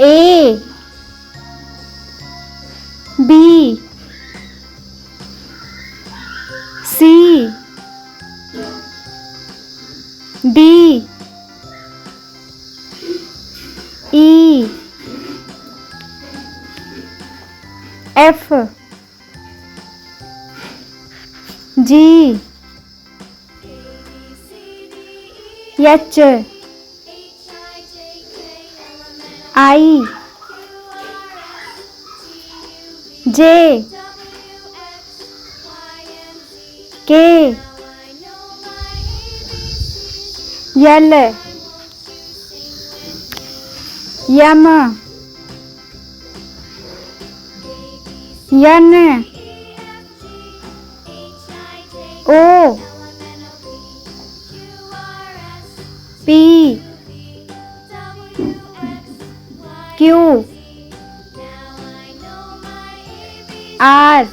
A B C D E F G H I J K L M N O P Q R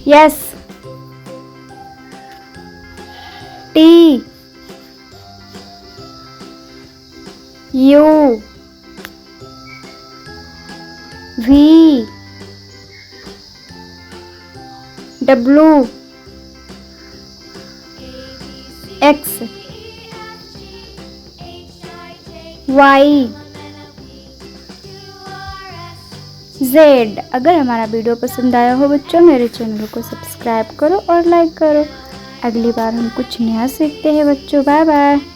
S T U V W X Y Z। अगर हमारा video पसंद आया हो बच्चों, मेरे channel को subscribe करो और लाइक करो। अगली बार हम कुछ नया सीखते हैं बच्चों। Bye bye.